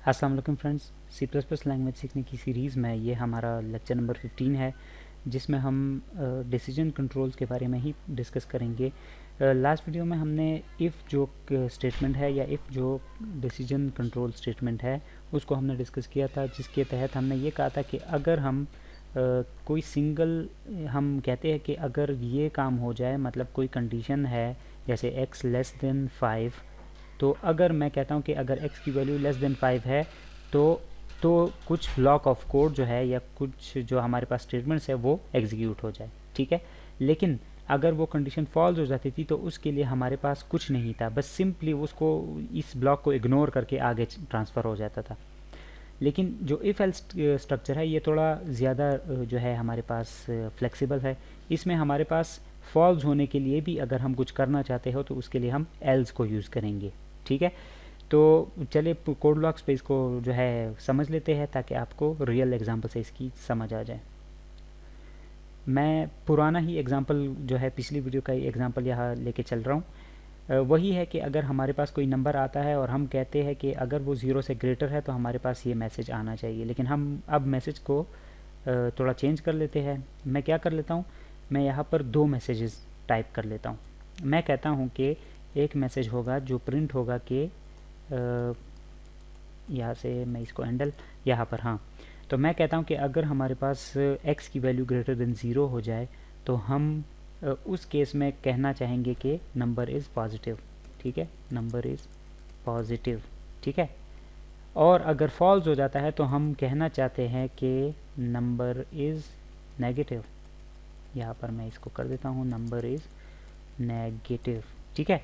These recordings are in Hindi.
अस्सलाम वालेकुम friends, C plus plus language सीखने की सीरीज़ में ये हमारा लेक्चर नंबर 15 है, जिसमें हम डिसीजन कंट्रोल्स के बारे में ही डिस्कस करेंगे। लास्ट वीडियो में हमने इफ़ जो स्टेटमेंट है या इफ़ जो डिसीजन कंट्रोल स्टेटमेंट है उसको हमने डिस्कस किया था, जिसके तहत हमने ये कहा था कि अगर हम कोई सिंगल हम कहते हैं कि अगर ये काम हो जाए, मतलब कोई कंडीशन है जैसे x लेस देन 5, तो अगर मैं कहता हूँ कि अगर x की वैल्यू लेस देन 5 है तो कुछ ब्लॉक ऑफ कोड जो है या कुछ जो हमारे पास स्टेटमेंट्स है वो एग्जीक्यूट हो जाए, ठीक है। लेकिन अगर वो कंडीशन फॉल्स हो जाती थी तो उसके लिए हमारे पास कुछ नहीं था, बस सिंपली उसको इस ब्लॉक को इग्नोर करके आगे ट्रांसफ़र हो जाता था। लेकिन जो इफ़ एल्स स्ट्रक्चर है ये थोड़ा ज़्यादा जो है हमारे पास फ्लेक्सिबल है। इसमें हमारे पास फॉल्स होने के लिए भी अगर हम कुछ करना चाहते हो तो उसके लिए हम एल्स को यूज़ करेंगे, ठीक है। तो चलिए कोड ब्लॉक्स पे इसको जो है समझ लेते हैं ताकि आपको रियल एग्जांपल से इसकी समझ आ जाए। मैं पुराना ही एग्जांपल जो है पिछली वीडियो का ही एग्जांपल यहाँ लेके चल रहा हूँ। वही है कि अगर हमारे पास कोई नंबर आता है और हम कहते हैं कि अगर वो 0 से ग्रेटर है तो हमारे पास ये मैसेज आना चाहिए, लेकिन हम अब मैसेज को थोड़ा चेंज कर लेते हैं। मैं क्या कर लेता हूँ, मैं यहाँ पर 2 मैसेजेस टाइप कर लेता हूँ। मैं कहता हूँ कि एक मैसेज होगा जो प्रिंट होगा कि यहाँ से मैं इसको हैंडल यहाँ पर, हाँ, तो मैं कहता हूँ कि अगर हमारे पास x की वैल्यू ग्रेटर देन 0 हो जाए तो हम उस केस में कहना चाहेंगे कि नंबर इज़ पॉजिटिव, ठीक है, नंबर इज़ पॉजिटिव, ठीक है। और अगर फॉल्स हो जाता है तो हम कहना चाहते हैं कि नंबर इज़ नेगेटिव। यहाँ पर मैं इसको कर देता हूँ नंबर इज़ नेगेटिव, ठीक है।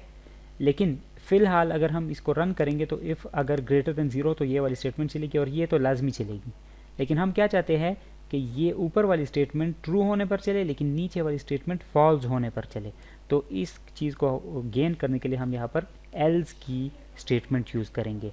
लेकिन फ़िलहाल अगर हम इसको रन करेंगे तो इफ़ अगर ग्रेटर देन 0 तो ये वाली स्टेटमेंट चलेगी और ये तो लाजमी चलेगी। लेकिन हम क्या चाहते हैं कि ये ऊपर वाली स्टेटमेंट ट्रू होने पर चले लेकिन नीचे वाली स्टेटमेंट फॉल्स होने पर चले। तो इस चीज़ को गेन करने के लिए हम यहाँ पर एल्स की स्टेटमेंट यूज़ करेंगे।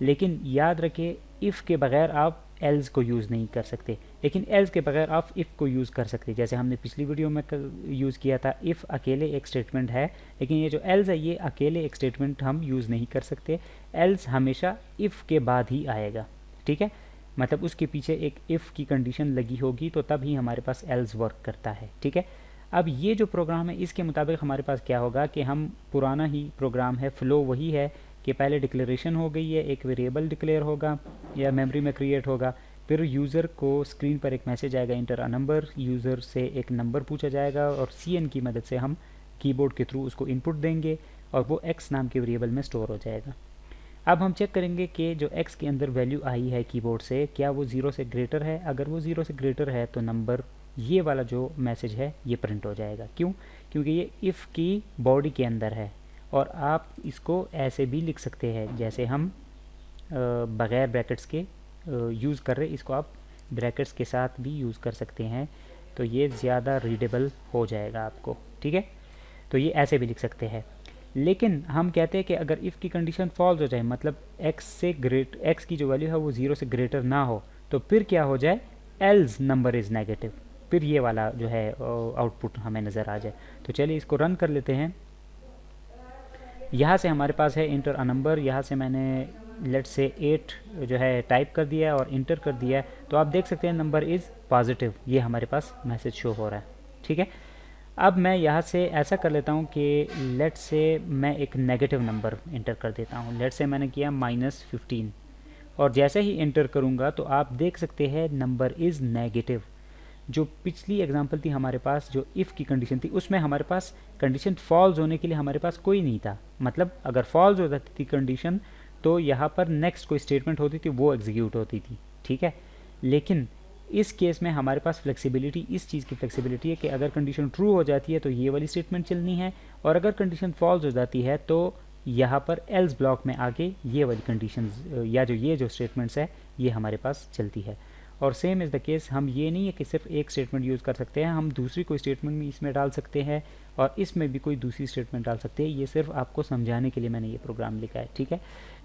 लेकिन याद रखें, इफ़ के बगैर आप एल्स को यूज़ नहीं कर सकते, लेकिन एल्स के बगैर आप इफ़ को यूज़ कर सकते, जैसे हमने पिछली वीडियो में यूज़ किया था। इफ़ अकेले एक स्टेटमेंट है, लेकिन ये जो एल्स है ये अकेले एक स्टेटमेंट हम यूज़ नहीं कर सकते। एल्स हमेशा इफ़ के बाद ही आएगा, ठीक है, मतलब उसके पीछे एक इफ़ की कंडीशन लगी होगी तो तब ही हमारे पास एल्स वर्क करता है, ठीक है। अब ये जो प्रोग्राम है इसके मुताबिक हमारे पास क्या होगा कि हम पुराना ही प्रोग्राम है, फ्लो वही है कि पहले डिक्लेरेशन हो गई है, एक वेरिएबल डिक्लेयर होगा या मेमोरी में क्रिएट होगा, फिर यूज़र को स्क्रीन पर एक मैसेज आएगा इंटर अ नंबर, यूज़र से एक नंबर पूछा जाएगा और cn की मदद से हम कीबोर्ड के थ्रू उसको इनपुट देंगे और वो x नाम के वेरिएबल में स्टोर हो जाएगा। अब हम चेक करेंगे कि जो x के अंदर वैल्यू आई है कीबोर्ड से क्या वो 0 से ग्रेटर है। अगर वो 0 से ग्रेटर है तो नंबर, ये वाला जो मैसेज है ये प्रिंट हो जाएगा। क्यों? क्योंकि ये इफ़ की बॉडी के अंदर है। और आप इसको ऐसे भी लिख सकते हैं जैसे हम बग़ैर ब्रैकेट्स के यूज़ कर रहे, इसको आप ब्रैकेट्स के साथ भी यूज़ कर सकते हैं, तो ये ज़्यादा रीडेबल हो जाएगा आपको, ठीक है। तो ये ऐसे भी लिख सकते हैं। लेकिन हम कहते हैं कि अगर इफ़ की कंडीशन फॉल्स हो जाए, मतलब x की जो वैल्यू है वो 0 से ग्रेटर ना हो, तो फिर क्या हो जाए, एल्स नंबर इज़ नेगेटिव, फिर ये वाला जो है आउटपुट हमें नज़र आ जाए। तो चलिए इसको रन कर लेते हैं। यहाँ से हमारे पास है इंटर अ नंबर, यहाँ से मैंने लेट से 8 जो है टाइप कर दिया है और इंटर कर दिया है, तो आप देख सकते हैं नंबर इज़ पॉजिटिव, ये हमारे पास मैसेज शो हो रहा है, ठीक है। अब मैं यहाँ से ऐसा कर लेता हूँ कि लेट से मैं एक नेगेटिव नंबर इंटर कर देता हूँ। लेट से मैंने किया -15 और जैसे ही इंटर करूँगा तो आप देख सकते हैं नंबर इज़ नेगेटिव। जो पिछली एग्जांपल थी हमारे पास, जो इफ़ की कंडीशन थी, उसमें हमारे पास कंडीशन फॉल्स होने के लिए हमारे पास कोई नहीं था। मतलब अगर फॉल्स हो जाती थी कंडीशन तो यहाँ पर नेक्स्ट कोई स्टेटमेंट होती थी वो एग्जीक्यूट होती थी, ठीक है। लेकिन इस केस में हमारे पास फ्लेक्सिबिलिटी, इस चीज़ की फ्लेक्सिबिलिटी है कि अगर कंडीशन ट्रू हो जाती है तो ये वाली स्टेटमेंट चलनी है, और अगर कंडीशन फॉल्स हो जाती है तो यहाँ पर एल्स ब्लॉक में आगे ये वाली कंडीशंस या ये जो स्टेटमेंट्स है ये हमारे पास चलती है। और सेम इज़ द केस, हम ये नहीं है कि सिर्फ एक स्टेटमेंट यूज़ कर सकते हैं, हम दूसरी कोई स्टेटमेंट भी इसमें डाल सकते हैं और इसमें भी कोई दूसरी स्टेटमेंट डाल सकते हैं। ये सिर्फ आपको समझाने के लिए मैंने ये प्रोग्राम लिखा है, ठीक है।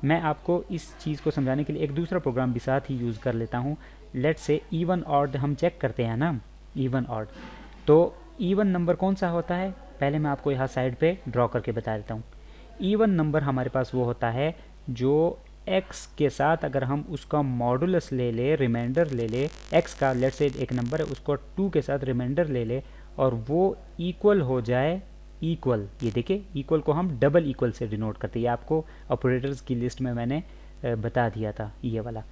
मैं आपको इस चीज़ को समझाने के लिए एक दूसरा प्रोग्राम भी साथ ही यूज़ कर लेता हूँ। लेट से इवन ऑड हम चेक करते हैं ना, इवन ऑड, तो इवन नंबर कौन सा होता है, पहले मैं आपको यहाँ साइड पे ड्रॉ करके बता देता हूँ। इवन नंबर हमारे पास वो होता है जो x के साथ अगर हम उसका मॉडुलस ले ले, रिमाइंडर ले ले, x का लेट्स से एक नंबर है उसको 2 के साथ रिमाइंडर ले ले और वो इक्वल हो जाए इक्वल, ये देखिए इक्वल को हम डबल इक्वल से डिनोट करते हैं, ये आपको ऑपरेटर्स की लिस्ट में मैंने बता दिया था ये वाला,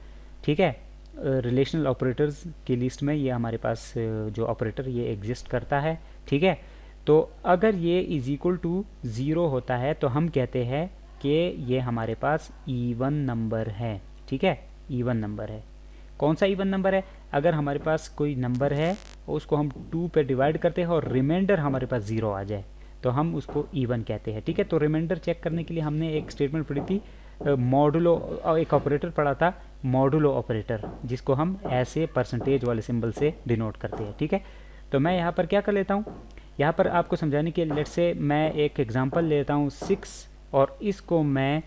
ठीक है। रिलेशनल ऑपरेटर्स की लिस्ट में ये हमारे पास जो ऑपरेटर ये एग्जिस्ट करता है, ठीक है। तो अगर ये इज इक्वल टू 0 होता है तो हम कहते हैं कि ये हमारे पास इवन नंबर है, ठीक है, इवन नंबर है। कौन सा इवन नंबर है? अगर हमारे पास कोई नंबर है उसको हम 2 पे डिवाइड करते हैं और रिमाइंडर हमारे पास 0 आ जाए तो हम उसको इवन कहते हैं, ठीक है। तो रिमाइंडर चेक करने के लिए हमने एक स्टेटमेंट पढ़ी थी मॉडुलो, एक ऑपरेटर पढ़ा था मॉडुलो ऑपरेटर, जिसको हम ऐसे परसेंटेज वाले सिंबल से डिनोट करते हैं, ठीक है। तो मैं यहाँ पर क्या कर लेता हूँ, यहाँ पर आपको समझाने के लेट से मैं एक एग्जांपल लेता हूँ 6 और इसको मैं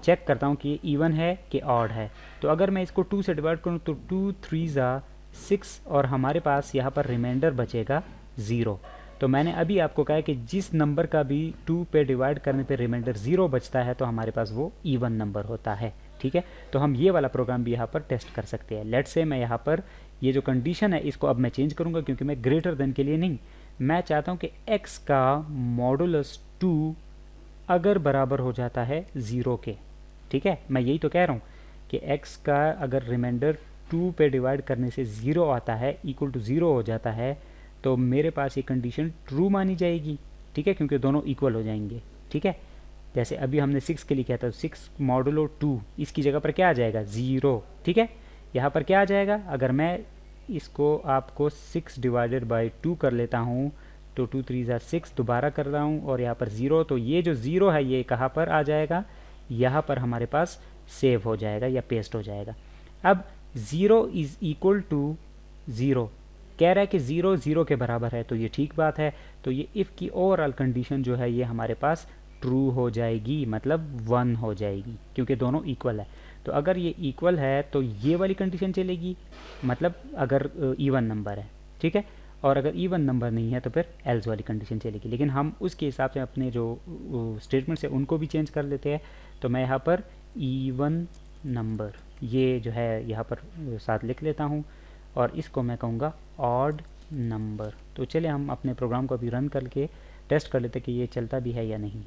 चेक करता हूँ कि इवन है कि ऑड है। तो अगर मैं इसको 2 से डिवाइड करूँ तो 2 3 ज़ा 6 और हमारे पास यहाँ पर रिमाइंडर बचेगा 0। तो मैंने अभी आपको कहा है कि जिस नंबर का भी 2 पे डिवाइड करने पे रिमाइंडर 0 बचता है तो हमारे पास वो इवन नंबर होता है, ठीक है। तो हम ये वाला प्रोग्राम भी यहाँ पर टेस्ट कर सकते हैं। लेट्स से मैं यहाँ पर ये जो कंडीशन है इसको अब मैं चेंज करूँगा क्योंकि मैं ग्रेटर देन के लिए नहीं, मैं चाहता हूँ कि x का मॉडुलस 2 अगर बराबर हो जाता है 0 के, ठीक है। मैं यही तो कह रहा हूँ कि x का अगर रिमाइंडर 2 पे डिवाइड करने से 0 आता है, इक्वल टू 0 हो जाता है, तो मेरे पास ये कंडीशन ट्रू मानी जाएगी, ठीक है, क्योंकि दोनों इक्वल हो जाएंगे, ठीक है। जैसे अभी हमने 6 के लिए किया था, 6 मॉडुलो 2, इसकी जगह पर क्या आ जाएगा 0, ठीक है। यहाँ पर क्या आ जाएगा, अगर मैं इसको आपको 6 डिवाइडेड बाई 2 कर लेता हूँ तो 2 3 ज़ा 6 दोबारा कर रहा हूँ और यहाँ पर 0, तो ये जो 0 है ये कहाँ पर आ जाएगा, यहाँ पर हमारे पास सेव हो जाएगा या पेस्ट हो जाएगा। अब 0 इज़ इक्वल टू 0 कह रहा है कि 0 0 के बराबर है, तो ये ठीक बात है। तो ये इफ़ की ओवरऑल कंडीशन जो है ये हमारे पास ट्रू हो जाएगी, मतलब 1 हो जाएगी क्योंकि दोनों इक्वल है। तो अगर ये इक्वल है तो ये वाली कंडीशन चलेगी, मतलब अगर इवन नंबर है, ठीक है। और अगर इवन नंबर नहीं है तो फिर एल्स वाली कंडीशन चलेगी। लेकिन हम उसके हिसाब से अपने जो स्टेटमेंट्स है उनको भी चेंज कर लेते हैं। तो मैं यहाँ पर इवन नंबर ये जो है यहाँ पर साथ लिख लेता हूँ और इसको मैं कहूँगा ऑड नंबर। तो चलिए हम अपने प्रोग्राम को अभी रन करके टेस्ट कर लेते कि ये चलता भी है या नहीं।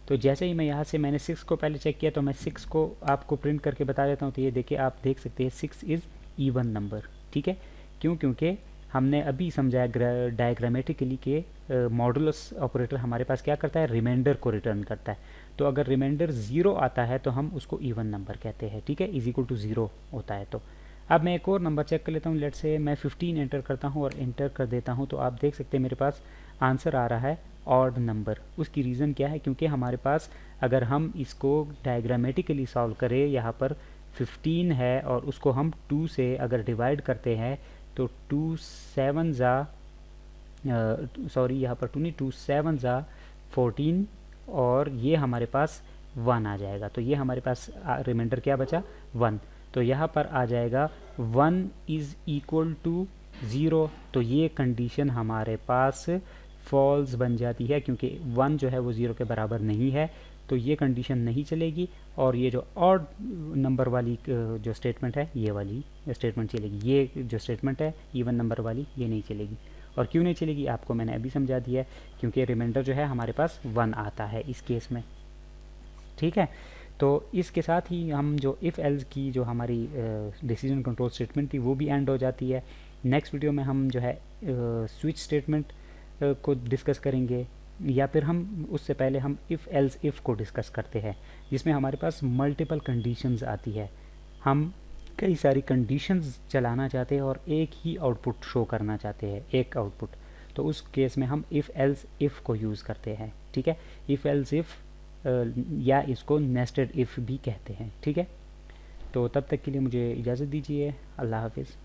तो जैसे ही मैं यहाँ से मैंने 6 को पहले चेक किया तो मैं 6 को आपको प्रिंट करके बता देता हूँ। तो ये देखिए आप देख सकते हैं 6 इज़ इवन नंबर, ठीक है। क्यों? क्योंकि हमने अभी समझाया डायग्रामेटिकली के मॉडुलस ऑपरेटर हमारे पास क्या करता है, रिमाइंडर को रिटर्न करता है। तो अगर रिमाइंडर 0 आता है तो हम उसको इवन नंबर कहते हैं, ठीक है, इज इक्वल टू 0 होता है। तो अब मैं एक और नंबर चेक कर लेता हूँ। लेट से मैं 15 एंटर करता हूँ और एंटर कर देता हूँ तो आप देख सकते हैं मेरे पास आंसर आ रहा है ऑड नंबर। उसकी रीज़न क्या है, क्योंकि हमारे पास अगर हम इसको डायग्रामेटिकली सॉल्व करें, यहाँ पर 15 है और उसको हम 2 से अगर डिवाइड करते हैं तो 2 7 ज़ा सॉरी यहाँ पर 2 नहीं 2 7 ज़ा 14 और ये हमारे पास 1 आ जाएगा। तो ये हमारे पास रिमाइंडर क्या बचा 1। तो यहाँ पर आ जाएगा 1 इज़ इक्वल टू 0। तो ये कंडीशन हमारे पास फॉल्स बन जाती है क्योंकि 1 जो है वो 0 के बराबर नहीं है। तो ये कंडीशन नहीं चलेगी और ये जो ऑड नंबर वाली जो स्टेटमेंट है ये वाली स्टेटमेंट चलेगी। ये जो स्टेटमेंट है इवन नंबर वाली ये नहीं चलेगी। और क्यों नहीं चलेगी आपको मैंने अभी समझा दिया है, क्योंकि रिमाइंडर जो है हमारे पास 1 आता है इस केस में, ठीक है। तो इसके साथ ही हम जो इफ़ एल्स की जो हमारी डिसीजन कंट्रोल स्टेटमेंट थी वो भी एंड हो जाती है। नेक्स्ट वीडियो में हम जो है स्विच स्टेटमेंट को डिस्कस करेंगे, या फिर हम उससे पहले हम इफ़ एल्स इफ़ को डिस्कस करते हैं, जिसमें हमारे पास मल्टीपल कंडीशंस आती है। हम कई सारी कंडीशंस चलाना चाहते हैं और एक ही आउटपुट शो करना चाहते हैं, एक आउटपुट। तो उस केस में हम इफ़ एल्स इफ़ को यूज़ करते हैं, ठीक है। इफ़ एल्स इफ़ या इसको नेस्टेड इफ़ भी कहते हैं, ठीक है। तो तब तक के लिए मुझे इजाज़त दीजिए। अल्लाह हाफिज़।